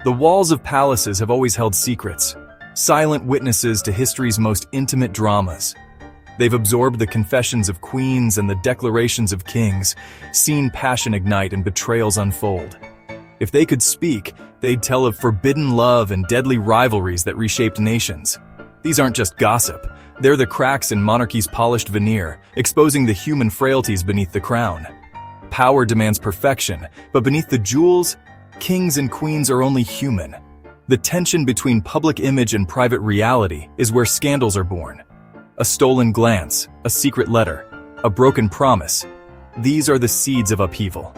The walls of palaces have always held secrets, silent witnesses to history's most intimate dramas. They've absorbed the confessions of queens and the declarations of kings, seen passion ignite and betrayals unfold. If they could speak, they'd tell of forbidden love and deadly rivalries that reshaped nations. These aren't just gossip. They're the cracks in monarchy's polished veneer, exposing the human frailties beneath the crown. Power demands perfection, but beneath the jewels, kings and queens are only human. The tension between public image and private reality is where scandals are born. A stolen glance, a secret letter, a broken promise. These are the seeds of upheaval.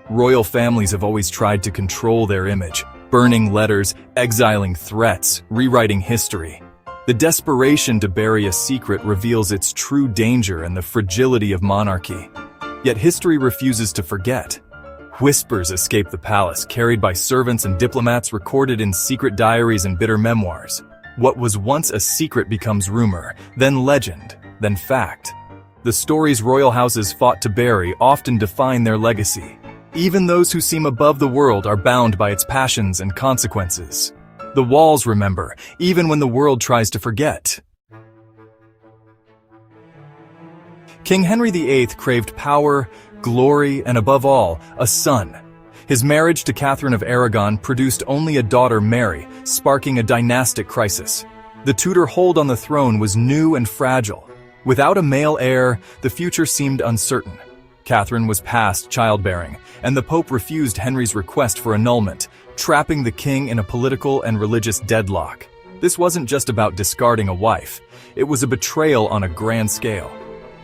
Royal families have always tried to control their image, burning letters, exiling threats, rewriting history. The desperation to bury a secret reveals its true danger and the fragility of monarchy. Yet history refuses to forget. Whispers escape the palace, carried by servants and diplomats, recorded in secret diaries and bitter memoirs. What was once a secret becomes rumor, then legend, then fact. The stories royal houses fought to bury often define their legacy. Even those who seem above the world are bound by its passions and consequences. The walls remember, even when the world tries to forget. King Henry VIII craved power, glory, and above all, a son. His marriage to Catherine of Aragon produced only a daughter, Mary, sparking a dynastic crisis. The Tudor hold on the throne was new and fragile. Without a male heir, the future seemed uncertain. Catherine was past childbearing, and the Pope refused Henry's request for annulment, trapping the king in a political and religious deadlock. This wasn't just about discarding a wife. It was a betrayal on a grand scale.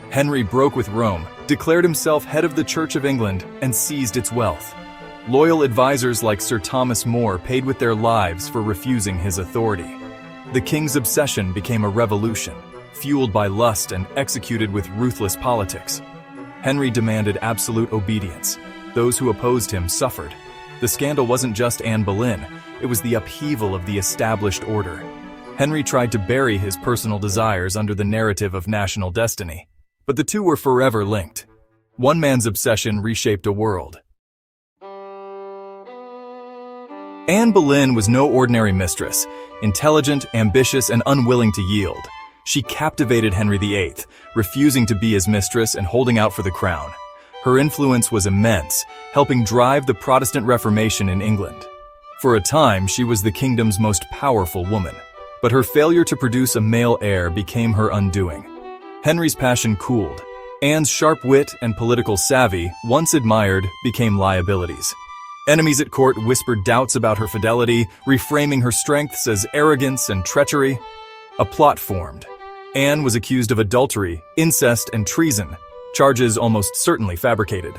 Henry broke with Rome, declared himself head of the Church of England, and seized its wealth. Loyal advisors like Sir Thomas More paid with their lives for refusing his authority. The king's obsession became a revolution, fueled by lust and executed with ruthless politics. Henry demanded absolute obedience. Those who opposed him suffered. The scandal wasn't just Anne Boleyn, it was the upheaval of the established order. Henry tried to bury his personal desires under the narrative of national destiny. But the two were forever linked. One man's obsession reshaped a world. Anne Boleyn was no ordinary mistress, intelligent, ambitious, and unwilling to yield. She captivated Henry VIII, refusing to be his mistress and holding out for the crown. Her influence was immense, helping drive the Protestant Reformation in England. For a time, she was the kingdom's most powerful woman, but her failure to produce a male heir became her undoing. Henry's passion cooled. Anne's sharp wit and political savvy, once admired, became liabilities. Enemies at court whispered doubts about her fidelity, reframing her strengths as arrogance and treachery. A plot formed. Anne was accused of adultery, incest, and treason, charges almost certainly fabricated.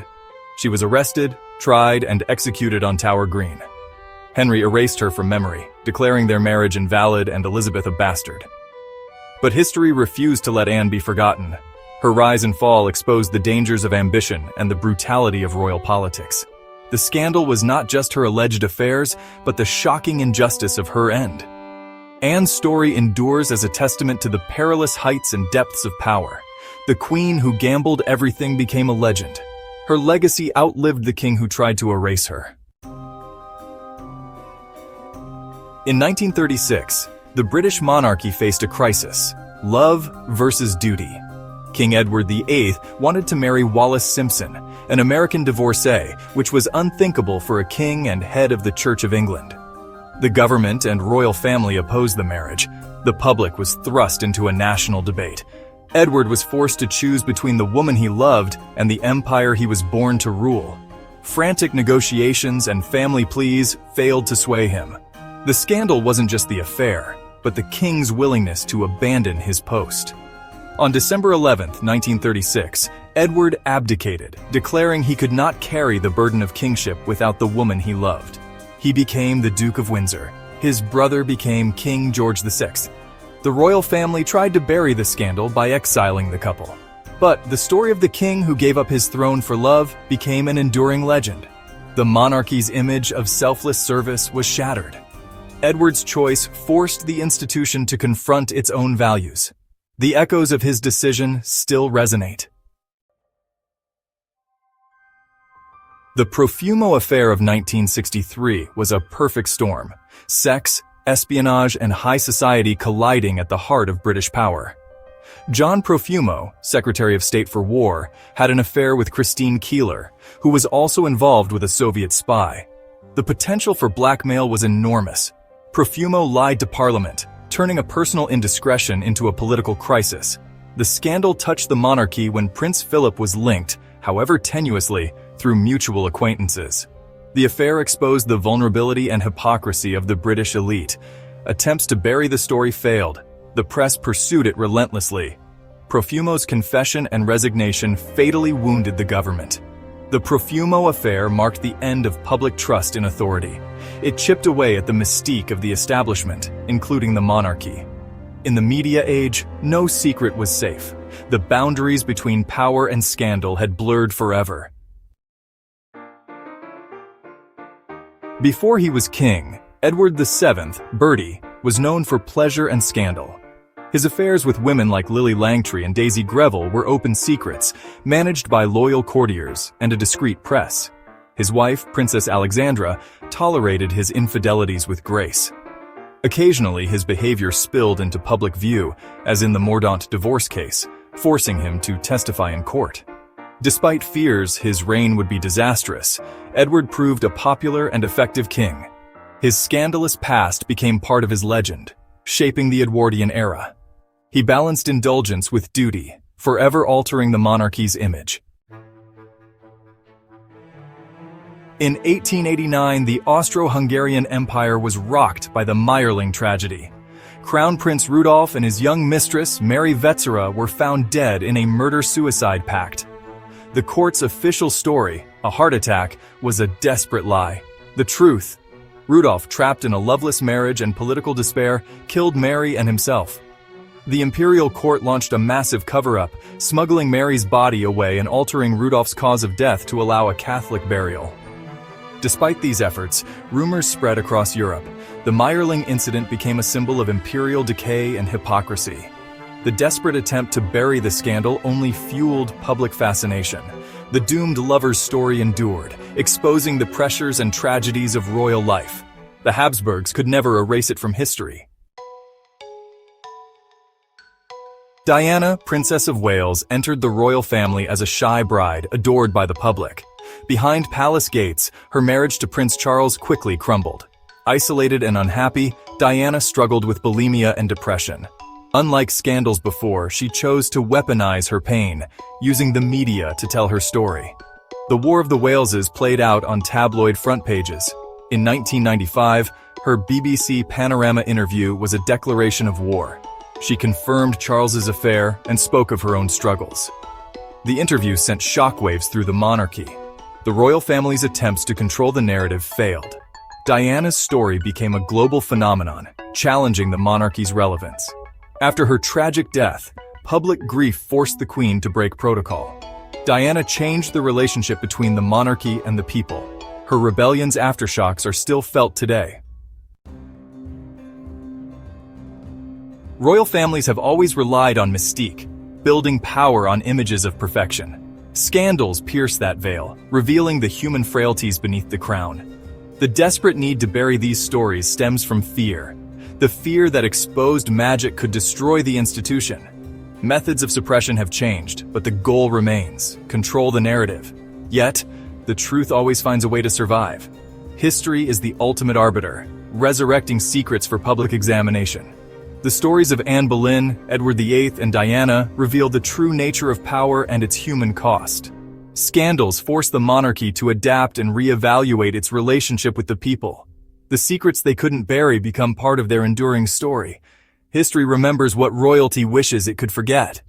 She was arrested, tried, and executed on Tower Green. Henry erased her from memory, declaring their marriage invalid and Elizabeth a bastard. But history refused to let Anne be forgotten. Her rise and fall exposed the dangers of ambition and the brutality of royal politics. The scandal was not just her alleged affairs, but the shocking injustice of her end. Anne's story endures as a testament to the perilous heights and depths of power. The queen who gambled everything became a legend. Her legacy outlived the king who tried to erase her. In 1936, the British monarchy faced a crisis: love versus duty. King Edward VIII wanted to marry Wallis Simpson, an American divorcee, which was unthinkable for a king and head of the Church of England. The government and royal family opposed the marriage. The public was thrust into a national debate. Edward was forced to choose between the woman he loved and the empire he was born to rule. Frantic negotiations and family pleas failed to sway him. The scandal wasn't just the affair, but the king's willingness to abandon his post. On December 11, 1936, Edward abdicated, declaring he could not carry the burden of kingship without the woman he loved. He became the Duke of Windsor. His brother became King George VI. The royal family tried to bury the scandal by exiling the couple. But the story of the king who gave up his throne for love became an enduring legend. The monarchy's image of selfless service was shattered. Edward's choice forced the institution to confront its own values. The echoes of his decision still resonate. The Profumo affair of 1963 was a perfect storm. Sex, espionage, and high society colliding at the heart of British power. John Profumo, Secretary of State for War, had an affair with Christine Keeler, who was also involved with a Soviet spy. The potential for blackmail was enormous. Profumo lied to Parliament, turning a personal indiscretion into a political crisis. The scandal touched the monarchy when Prince Philip was linked, however tenuously, through mutual acquaintances. The affair exposed the vulnerability and hypocrisy of the British elite. Attempts to bury the story failed. The press pursued it relentlessly. Profumo's confession and resignation fatally wounded the government. The Profumo affair marked the end of public trust in authority. It chipped away at the mystique of the establishment, including the monarchy. In the media age, no secret was safe. The boundaries between power and scandal had blurred forever. Before he was king, Edward VII, Bertie, was known for pleasure and scandal. His affairs with women like Lily Langtry and Daisy Greville were open secrets, managed by loyal courtiers and a discreet press. His wife, Princess Alexandra, tolerated his infidelities with grace. Occasionally, his behavior spilled into public view, as in the Mordaunt divorce case, forcing him to testify in court. Despite fears his reign would be disastrous, Edward proved a popular and effective king. His scandalous past became part of his legend, shaping the Edwardian era. He balanced indulgence with duty, forever altering the monarchy's image. In 1889, the Austro-Hungarian Empire was rocked by the Meyerling tragedy. Crown Prince Rudolf and his young mistress, Mary Vetsera, were found dead in a murder-suicide pact. The court's official story, a heart attack, was a desperate lie. The truth: Rudolf, trapped in a loveless marriage and political despair, killed Mary and himself. The imperial court launched a massive cover-up, smuggling Mary's body away and altering Rudolf's cause of death to allow a Catholic burial. Despite these efforts, rumors spread across Europe. The Meyerling incident became a symbol of imperial decay and hypocrisy. The desperate attempt to bury the scandal only fueled public fascination. The doomed lover's story endured, exposing the pressures and tragedies of royal life. The Habsburgs could never erase it from history. Diana, Princess of Wales, entered the royal family as a shy bride, adored by the public. Behind palace gates, her marriage to Prince Charles quickly crumbled. Isolated and unhappy, Diana struggled with bulimia and depression. Unlike scandals before, she chose to weaponize her pain, using the media to tell her story. The War of the Waleses played out on tabloid front pages. In 1995, her BBC Panorama interview was a declaration of war. She confirmed Charles's affair and spoke of her own struggles. The interview sent shockwaves through the monarchy. The royal family's attempts to control the narrative failed. Diana's story became a global phenomenon, challenging the monarchy's relevance. After her tragic death, public grief forced the Queen to break protocol. Diana changed the relationship between the monarchy and the people. Her rebellion's aftershocks are still felt today. Royal families have always relied on mystique, building power on images of perfection. Scandals pierce that veil, revealing the human frailties beneath the crown. The desperate need to bury these stories stems from fear. The fear that exposed magic could destroy the institution. Methods of suppression have changed, but the goal remains: control the narrative. Yet, the truth always finds a way to survive. History is the ultimate arbiter, resurrecting secrets for public examination. The stories of Anne Boleyn, Edward VIII, and Diana reveal the true nature of power and its human cost. Scandals force the monarchy to adapt and reevaluate its relationship with the people. The secrets they couldn't bury become part of their enduring story. History remembers what royalty wishes it could forget.